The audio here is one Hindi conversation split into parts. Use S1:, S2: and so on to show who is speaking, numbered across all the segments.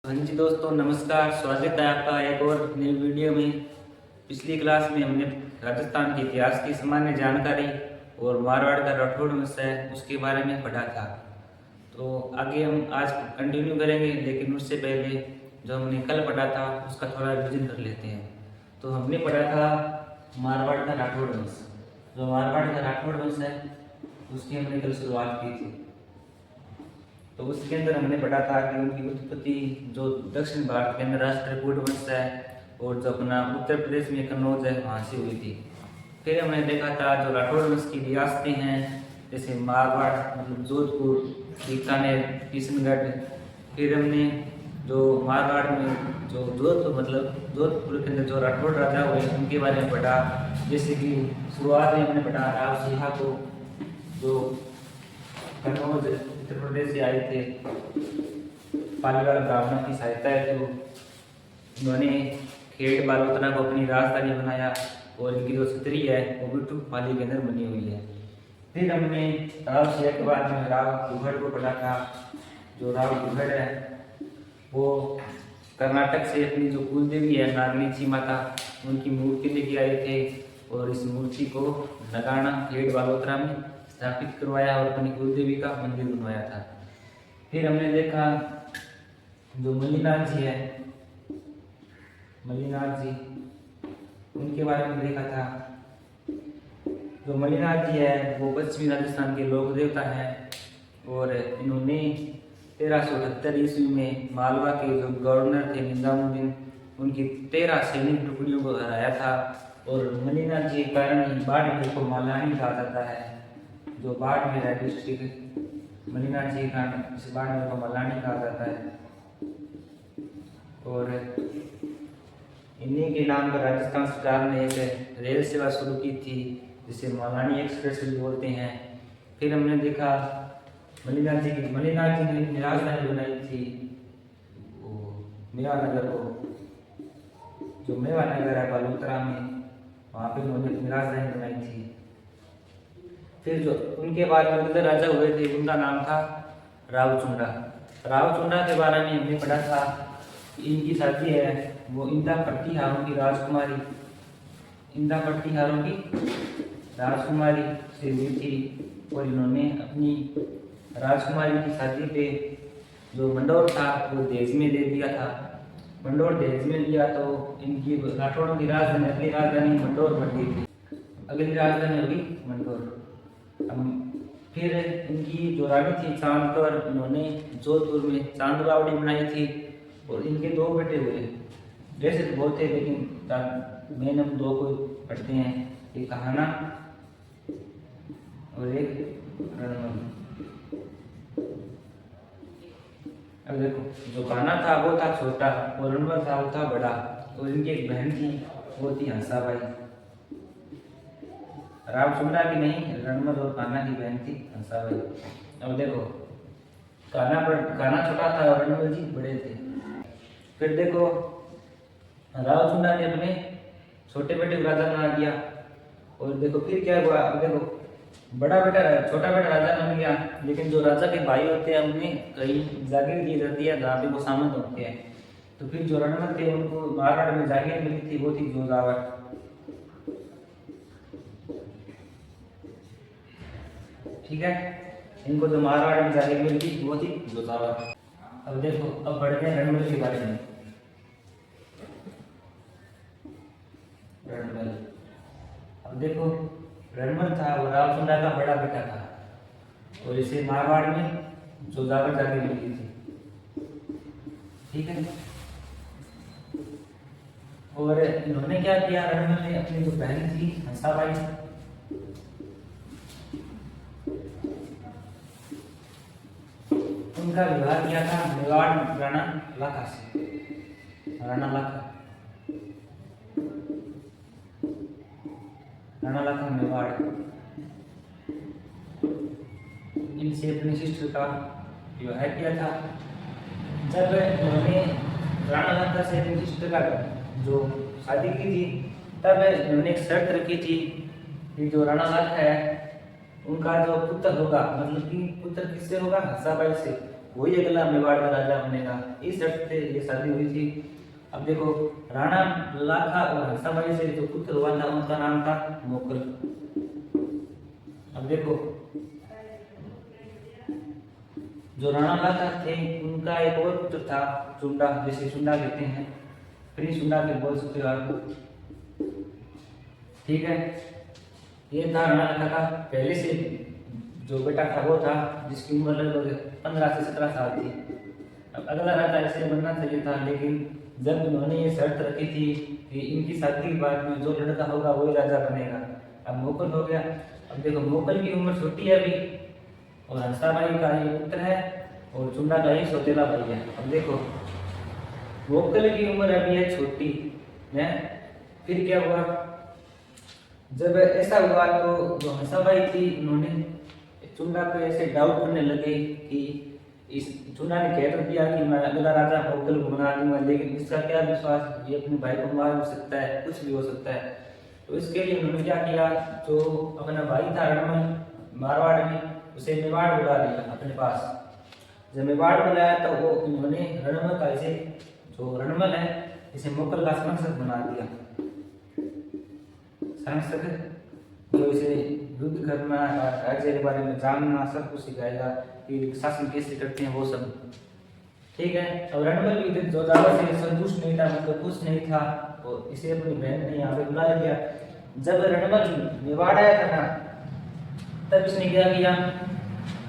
S1: हाँ जी दोस्तों, नमस्कार। स्वागत है आपका एक और नई वीडियो में। पिछली क्लास में हमने राजस्थान के इतिहास की सामान्य जानकारी और मारवाड़ का राठौड़ वंश है उसके बारे में पढ़ा था। तो आगे हम आज कंटिन्यू करेंगे, लेकिन उससे पहले जो हमने कल पढ़ा था उसका थोड़ा रिविजन कर लेते हैं। तो हमने पढ़ा था मारवाड़ का राठौड़ वंश। जो मारवाड़ का राठौड़ वंश है उसकी हमने कल शुरुआत की थी। तो उसके अंदर हमने पढ़ा था कि उनकी उत्पत्ति जो दक्षिण भारत के अंदर राष्ट्रकूट वंश है और जो अपना उत्तर प्रदेश में कन्नौज है वहाँ से हुई थी। फिर हमने देखा था जो राठौड़ वंश की रियासतें हैं, जैसे मारवाड़ मतलब जोधपुर, बीकानेर, किशनगढ़। फिर हमने जो मारवाड़ में जो जोधपुर मतलब जोधपुर के अंदर जो राठौड़ राजा हुए उनके बारे में पढ़ा। जैसे कि शुरुआत में हमने पढ़ा राव सिंहा को, जो कन्नौज उत्तर प्रदेश से आए थे। पालीवाल ब्राह्मणों की सहायता है तो उन्होंने खेड़ बालोतरा को अपनी राजधानी बनाया और इनकी जो छतरी है वो भी पाली के अंदर बनी हुई है। फिर हमने राव सिंह के बाद में राव दुहड़ को पढ़ा था। जो राव दुहड़ है वो कर्नाटक से अपनी जो कुल देवी है नागनीची माता उनकी मूर्ति लेके आए थे और इस मूर्ति को नगाना खेड़ बालोतरा में स्थापित करवाया और अपनी कुल देवी का मंदिर बनवाया था। फिर हमने देखा जो मल्लीनाथ जी है, मल्लीनाथ जी उनके बारे में देखा था। जो मल्लीनाथ जी है वो पश्चिमी राजस्थान के लोक देवता हैं और इन्होंने 1378 ईस्वी में मालवा के जो गवर्नर थे निजामुद्दीन उनकी 13 सैनिक टुकड़ियों को हराया था। और मल्लीनाथ जी के कारण ही बाड़मेर को मलानी कहा जाता है। जो बाड़मेर है डिस्ट्रिक्ट, मल्लीनाथ जी के कारण इस बाड़मेर को मलानी कहा जाता है। और इन्हीं के नाम पर राजस्थान सरकार ने एक रेल सेवा शुरू की थी जिसे मलानी एक्सप्रेस भी बोलते हैं। फिर हमने देखा मल्लीनाथ जी ने एक राजधानी बनाई थी वो मेवानगर को, जो मेवानगर है बालोतरा में, वहाँ पे उन्होंने अपनी राजधानी बनाई थी। फिर जो उनके बाद में अगले राजा हुए थे उनका नाम था रावचुंडा। रावचुंडा के बारे में हमने पढ़ा था। इनकी शादी है वो इंदा पट्टीहारों की राजकुमारी, इंदा पट्टीहारों की राजकुमारी से हुई थी और इन्होंने अपनी राजकुमारी की शादी पे जो मंडोर था वो दहेज में दे दिया था। मंडोर दहेज में लिया तो इनकी राठौड़ों की राजधानी अगली राजधानी मंडोर बन गई थी। अगली राजधानी होगी मंडोर। फिर इनकी जो रानी थी चांदकौर, इन्होंने जोधपुर में चांद बावड़ी बनाई थी और इनके 2 बेटे हुए। वैसे तो बहुत थे लेकिन मेन हम 2 को पढ़ते हैं, एक कहाना और एक रणमल। अब देखो जो कहाना था वो था छोटा और रणमल था वो था बड़ा और इनकी एक बहन थी वो थी हंसाबाई। रावचुंडा की नहीं, रणमल और कान्हा की बहन थी हंसाबाई। अब देखो कान्हा छोटा था और रणमल जी बड़े थे। फिर देखो रावचुंडा ने अपने छोटे बेटे को राजा बना दिया और देखो फिर क्या हुआ। अब देखो छोटा बेटा राजा बन गया, लेकिन जो राजा के भाई होते हैं उन्हें कहीं जागीर दी जाती है जहाँ पे वो सामंत होते हैं। तो फिर जो रणमल थे उनको मारवाड़ में जागीर मिली थी वो थी जोधावर। ठीक है, इनको जो मारवाड़ में जागीर मिली थी वो थी जोधावर। अब देखो अब बढ़ते हैं रणमल के बारे में। रणमल, अब देखो रणमल था वो रावचुंडा का बड़ा बेटा था और इसे मारवाड़ में जोधावर जागीर मिली थी। ठीक है, और इन्होंने क्या किया, रणमल ने अपनी जो बहन थी हंसाबाई उनका विवाह किया था मेवाड़ राणा लाखा से। राणा लाखा मेवाड़ इनसे अपनी सिस्टर का विवाह किया था। जब उन्होंने राणा लाखा से अपनी सिस्टर का जो शादी की थी तब उन्होंने एक शर्त रखी थी कि जो राणा लाखा है उनका जो पुत्र होगा, मतलब कि पुत्र किससे होगा, हंसाबाई से, वही अगला मेवाड़ का राजा बनेगा। इस शर्त से ये शादी हुई थी। अब देखो, राणा लाखा और हंसाबाई से जो पुत्र हुआ था उनका नाम था मोकल। अब देखो, जो राणा लाखा थे उनका एक और पुत्र था चुंडा, जिसे चुंडा कहते हैं, प्रिंस चुंडा के बोल सकते हो आप, ठीक है। ये था राणा लाखा का पहले से जो बेटा था वो था, जिसकी उम्र लगभग 15 से 17 साल थी। अब अगला राजा ऐसे बनना चाहिए था, लेकिन जब उन्होंने ये शर्त रखी थी कि इनकी शादी के बाद में जो लड़का होगा वही राजा बनेगा, अब मोकल हो गया। अब देखो, मोकल की उम्र छोटी है अभी, और हंसाबाई का ये पुत्र है, और चुंडा का ही सौतेला भाई है। अब देखो, मोकल की उम्र अभी है छोटी है। फिर क्या हुआ, जब ऐसा हुआ तो जो हंसाबाई थी उन्होंने चुंडा को ऐसे डाउट करने लगे कि इस चुंडा ने कह तो दिया कि मैं अगला राजा मोकल को बना दूंगा, लेकिन इसका क्या विश्वास, ये अपने भाई को मार सकता है, कुछ भी हो सकता है। तो इसके लिए उन्होंने क्या किया, जो अपना भाई था रणमल मारवाड़ में, उसे मेवाड़ बुला लिया अपने पास। जब मेवाड़ बुलाया तो वो उन्होंने रणमल का इसे, जो रणमल है, इसे मोकल का सांसद बना दिया। सांसद जो इसे युद्ध करना, राज्य के बारे में जानना, सब कुछ सिखाएगा कि शासन कैसे करते हैं वो सब, ठीक है। और रणबल भी जो दावा से संतुष्ट नहीं था, मतलब खुश नहीं था, और इसे अपनी बहन ने यहाँ पे बुला लिया। जब रणबल मेवाड़ आया था ना, तब इसने क्या किया,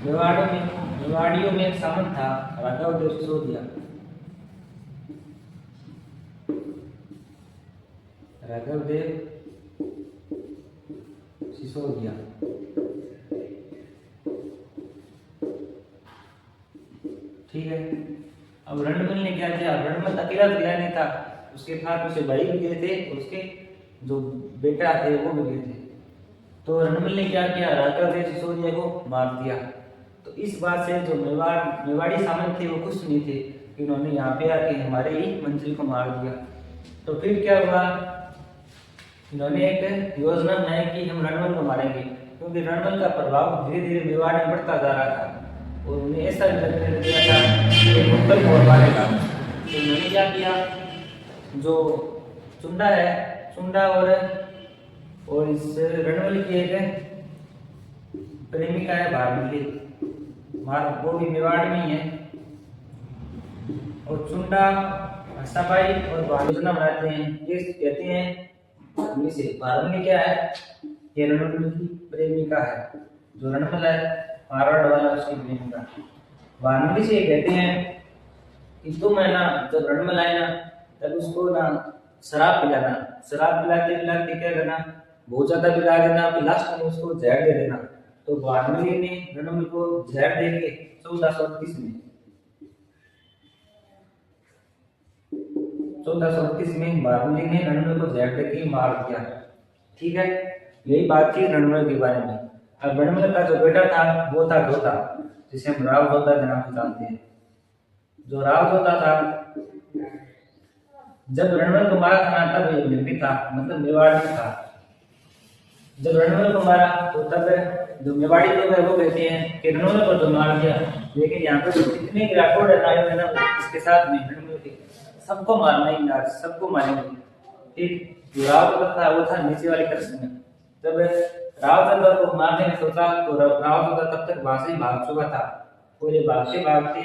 S1: मेवाड़ियों में एक सामंत था राघव देव सिसोदिया। राघव देव सिसोदिया, ठीक है। अब रणमल ने क्या किया, रणमल अकेला तो गया नहीं था, उसके साथ उसे भाई भी गए थे, और उसके जो बेटा थे वो भी गए थे। तो रणमल ने क्या किया, राघव देव सिसोदिया को मार दिया। तो इस बात से जो मेवाड़ी सामंत थे वो खुश नहीं थे कि उन्होंने यहाँ पे आके हमारे ही मंत्री को मार दिया। तो फिर क्या हुआ, इन्होंने एक योजना बनाई कि हम रणमल को मारेंगे, क्योंकि रणमल का प्रभाव धीरे धीरे मेवाड़ में बढ़ता जा रहा था, और उन्हें ऐसा लगने लग गया था कि मोकल को मारेगा। तो उन्होंने क्या किया, जो चुंडा है, चुंडा और इस रणमल की एक प्रेमिका है भारमली, वो भी मेवाड़ में ही है, और चुंडा हंसाबाई और योजना बनाते हैं। ये कहते हैं से भारमली क्या है, ये रणमल की प्रेमिका है, जो रणमल है मारवाड़ वाला उसकी प्रेमिका। भारमली से कहते हैं कि तुम है ना, जब रणमल आए ना, तब उसको ना शराब पिलाना, शराब पिलाते पिलाते क्या करना, बहुत ज्यादा पिला देना, फिर लास्ट में उसको जहर दे देना। तो भारमली ने रणमल को जहर दे के 1438 में 1438 में भारमली ने रणमल को जहर दे के मार दिया, ठीक है। यही बात थी रणमल के बारे में। अब रणमल का जो बेटा था वो था जोधा, जिसे हम राव जोधा के नाम से जानते हैं। जो राव जोधा था, जब रणमल को मारा था ना, तब ये मिलिट्री था, मतलब मेवाड़ में था। जब रणमल को मारा तो तब जो मेवाड़ी लोग है वो कहते हैं कि रणमल को तो मार दिया, लेकिन यहाँ पे जितने राठौड़ है ना, इसके साथ में रणमल के सबको मारना ही यार, सबको मारेंगे, ठीक। जो राव जोधा था वो था नीचे वाले कक्ष में। जब राव जोधा को मारने ने सोचा तो राव जोधा तब तक वहां से भाग चुका था, और ये भागते भागते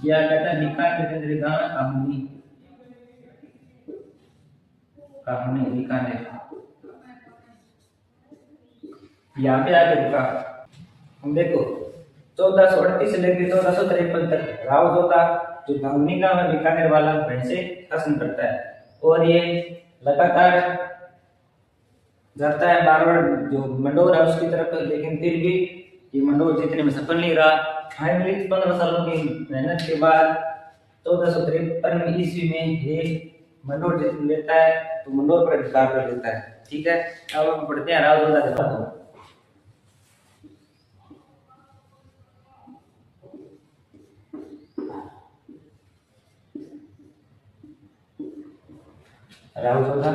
S1: या कहता निकाय के अंदर गाना कहानी निकाय यहाँ पे आके रुका। हम देखो 1438 से लेकर 1453 तक राव जोधा जो भंगनिका में बीकानेर वाला भैंसे शासन करता है, और ये लगातार जाता है मारवाड़ जो मंडोर है उसकी तरफ, लेकिन फिर भी ये मंडोर जीतने में सफल नहीं रहा। फाइनली 15 सालों की मेहनत के बाद 1453 ईस्वी में ये मंडोर जीत लेता है, तो मंडोर पर अधिकार कर लेता है, ठीक है। अब हम पढ़ते हैं राव जोधा के बारे में। राव जोधा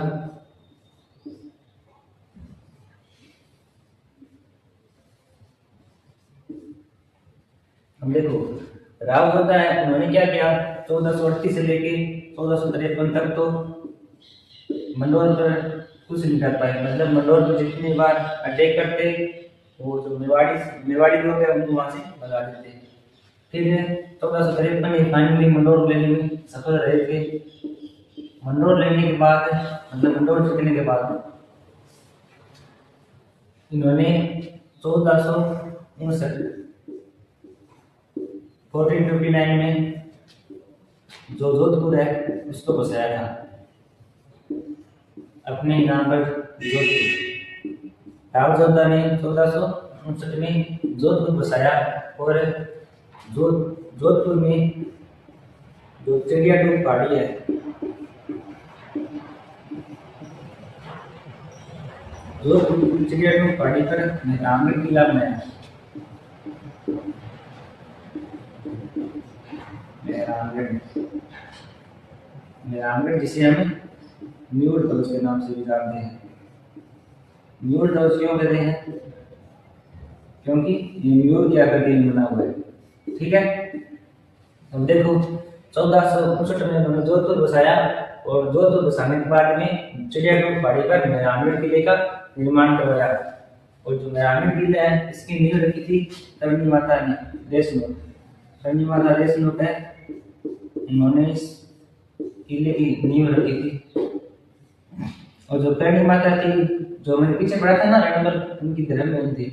S1: हम देखो, राव जोधा है उन्होंने क्या किया 1438 से लेके 1453 तक तो मंडोर पर कुछ नहीं कर पाए, मतलब मंडोर पर जितनी बार अटैक करते वो जो मेवाड़ी लोग हैं उनको वहां से भगा देते। फिर 1453 में फाइनली मंडोर लेने में सफल रहे थे। मंडोर लेने के बाद मतलब मंडोर जीतने के बाद इन्होंने 1459 में जो जोधपुर है उसको बसाया था अपने नाम पर जोधपुर। राव जोधा ने 1459 में जोधपुर बसाया और जोधपुर में जो चिड़ियाटूप पहाड़ी है जोधपुर चिड़ियाटूप पहाड़ी पर मेहरानगढ़ किला बनाया। मेहरानगढ़ जिसे हम म्यूट ध्वज के नाम से भी जानते हैं। म्यूट ध्वज क्यों कहते हैं? क्योंकि ये म्यूट की आकृति में बना हुआ है। ठीक है, अब देखो 1459 में उन्होंने जोधपुर बसाया और जोधपुर बसाने के बाद में चिड़ियाटूप पहाड़ी पर मेहरानगढ़ किले का निर्माण करवाया। और जो मेहरानगढ़ किला है इसकी नींव रखी थी करणी माता ने देशमुख। करणी माता देशमुख है, उन्होंने इस किले की नींव रखी थी। और जो करणी माता थी जो मैंने पीछे पढ़ा था ना रणबल, उनकी धर्म बहन थी।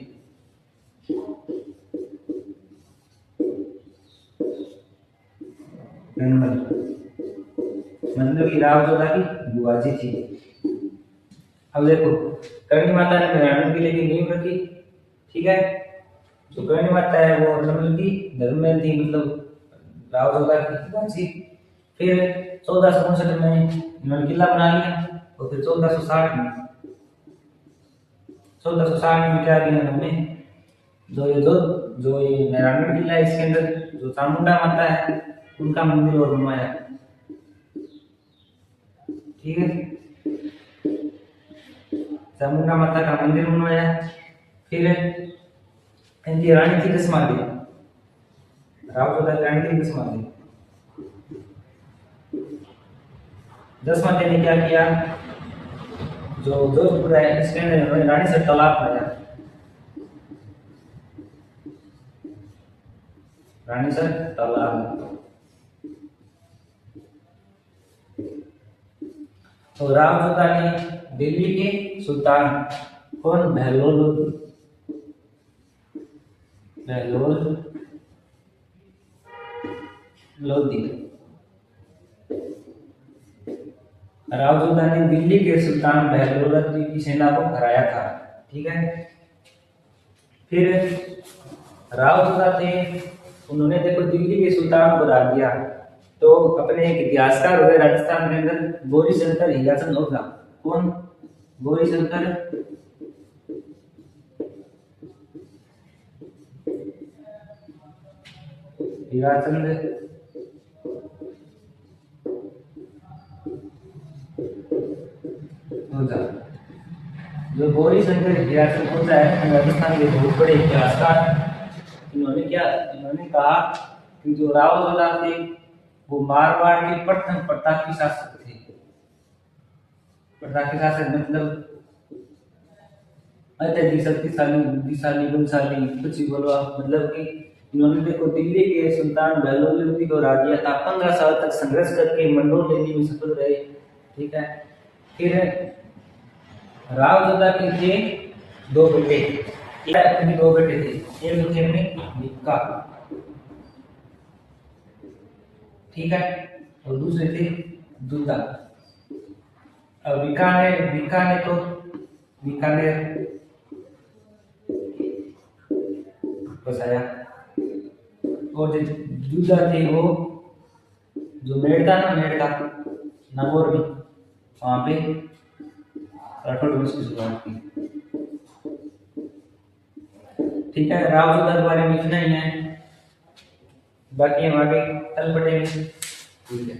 S1: मतलब की राव जोधा की बुआजी थी। अब देखो करणी माता ने मेहरानगढ़ किले की नींव रखी। ठीक है, जो करणी माता है वो रणबल की धर्म बहन थी, मतलब राव जोधा की बुआजी। फिर 1459 में इन्होंने किला बना लिया और फिर 1460 में क्या किया इन्होंने, जो ये मेहरानगढ़ किला है इसके अंदर जो चामुंडा माता है उनका मंदिर और बनवाया। ठीक है, चामुंडा माता का मंदिर बनवाया। फिर इनकी रानी थी दसमादी, राव जोधा की रानी थी दसमादी। दसमादी ने क्या किया, जो जोधपुर है इसके अंदर इन्होंने रानी से तालाब बनाया। रानी सर तालाब। तो राव जोधा ने दिल्ली के सुल्तान कौन बहलोल लोधी, राव जोधा ने दिल्ली के सुल्तान बहलोल लोधी की सेना को हराया था। ठीक है, फिर राव जोधा थे उन्होंने देखो दिल्ली के सुल्तान को हरा दिया तो अपने एक इतिहासकार हुए राजस्थान के अंदर गौरीशंकर हीराचंद ओझा। कौन? गौरीशंकर हीराचंद ओझा। जो गौरीशंकर हीराचंद ओझा है राजस्थान के बहुत बड़े इतिहासकार। इन्होंने कहा कि जो राव जोधा थे वो मारवाड़ के प्रथम प्रतापी शासक थे। प्रतापी शासक मतलब अत्यधिक शक्तिशाली, बुद्धिशाली, बलशाली, कुछ भी बोलो आप। मतलब कि इन्होंने देखो दिल्ली के सुल्तान बहलोल लोधी को हरा दिया था। 15 साल तक संघर्ष करके मंडोर लेने में सफल रहे। ठीक है, फिर राव जोधा के थे दो बेटे, दो बेटे थे। एक थे भिक्का, ठीक है, और दूसरे थे दुद्धा। अब बीकानेर बसाया और जो दुद्धा थे वो जो मेड़ता नागौर में वहां पे राठौड़ वंश की शुरुआत की। ठीक है, राव जोधा के बारे में इतना ही है, बाकी हम आगे कल पढ़ेंगे। ठीक है।